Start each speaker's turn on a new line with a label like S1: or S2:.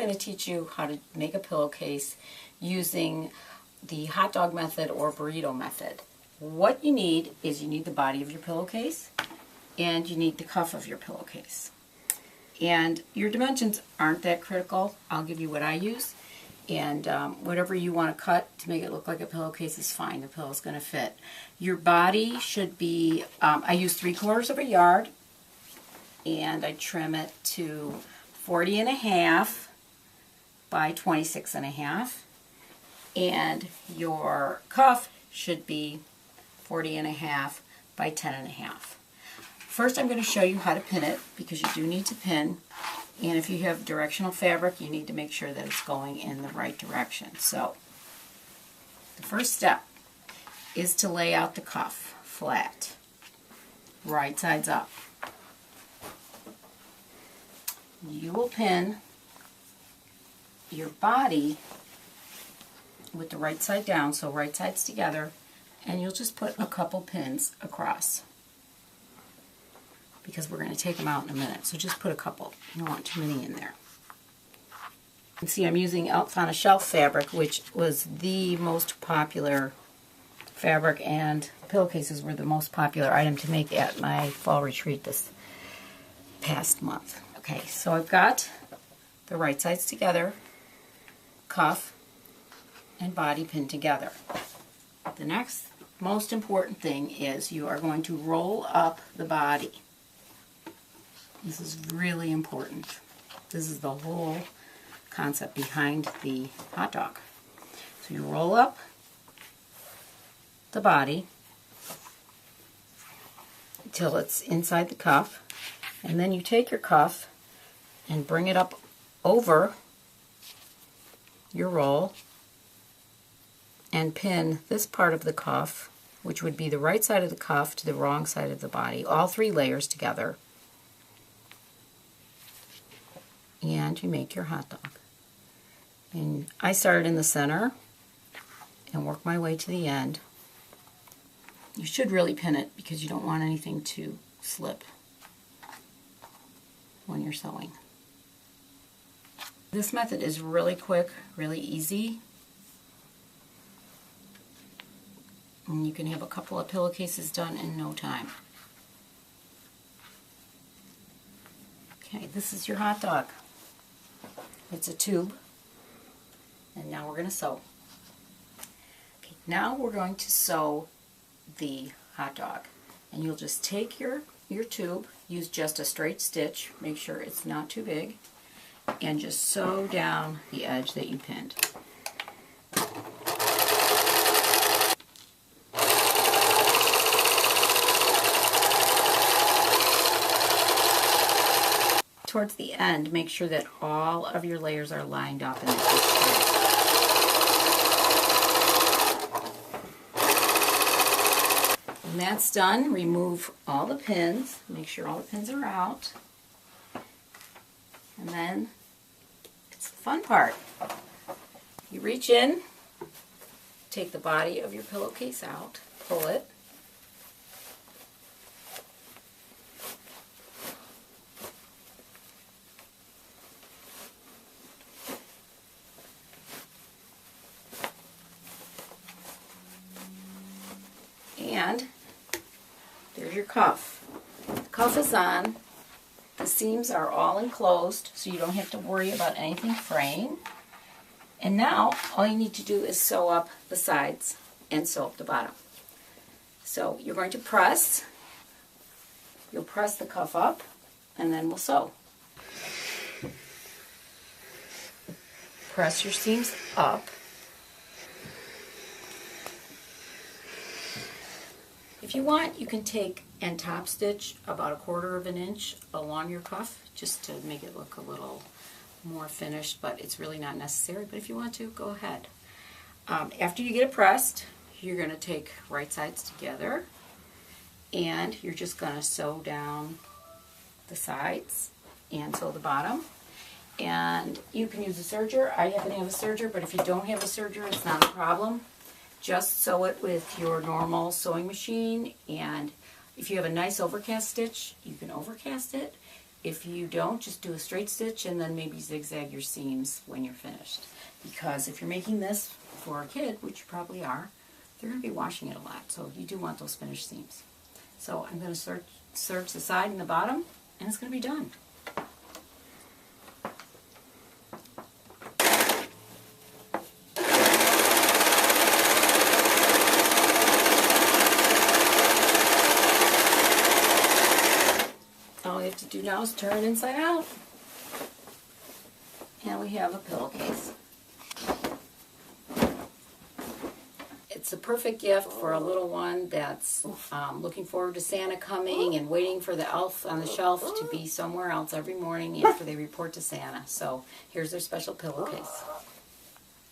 S1: going to teach you how to make a pillowcase using the hot dog method or burrito method. What you need is you need the body of your pillowcase and you need the cuff of your pillowcase. And your dimensions aren't that critical. I'll give you what I use. And whatever you want to cut to make it look like a pillowcase is fine. The pillow's going to fit. Your body should be, I use 3/4 of a yard, and I trim it to 40.5 by 26.5. And your cuff should be 40.5 by 10.5. First, I'm going to show you how to pin it, because you do need to pin. And if you have directional fabric, you need to make sure that it's going in the right direction. So, the first step is to lay out the cuff flat, right sides up. You will pin your body with the right side down, so right sides together, and you'll just put a couple pins across, because we're going to take them out in a minute. So just put a couple. You don't want too many in there. You can see I'm using Elf on a Shelf fabric, which was the most popular fabric, and pillowcases were the most popular item to make at my fall retreat this past month. Okay, so I've got the right sides together, cuff and body pinned together. The next most important thing is you are going to roll up the body. This is really important. This is the whole concept behind the hot dog. So you roll up the body until it's inside the cuff, and then you take your cuff and bring it up over your roll and pin this part of the cuff, which would be the right side of the cuff, to the wrong side of the body, all 3 layers together. And you make your hot dog. And I started in the center and work my way to the end. You should really pin it because you don't want anything to slip when you're sewing. This method is really quick, really easy. And you can have a couple of pillowcases done in no time. Okay, this is your hot dog. It's a tube, and now we're going to sew. Okay, now we're going to sew the hot dog, and you'll just take your tube, use just a straight stitch, make sure it's not too big, and just sew down the edge that you pinned. Towards the end, make sure that all of your layers are lined up and when that's done, remove all the pins. Make sure all the pins are out. And then it's the fun part. You reach in, take the body of your pillowcase out, pull it, and there's your cuff. The cuff is on. The seams are all enclosed, so you don't have to worry about anything fraying. And now all you need to do is sew up the sides and sew up the bottom. So you're going to press. You'll press the cuff up, and then we'll sew. Press your seams up. If you want, you can take and top stitch about 1/4 of an inch along your cuff just to make it look a little more finished, but it's really not necessary. But if you want to, go ahead. After you get it pressed, you're going to take right sides together, and you're just going to sew down the sides and sew the bottom. And you can use a serger. I happen to have a serger, but if you don't have a serger, it's not a problem. Just sew it with your normal sewing machine, and if you have a nice overcast stitch, you can overcast it. If you don't, just do a straight stitch and then maybe zigzag your seams when you're finished. Because if you're making this for a kid, which you probably are, they're going to be washing it a lot. So you do want those finished seams. So I'm going to serge the side and the bottom, and it's going to be done. All we have to do now is turn inside out. And we have a pillowcase. It's a perfect gift for a little one that's looking forward to Santa coming and waiting for the elf on the shelf to be somewhere else every morning after they report to Santa. So here's their special pillowcase.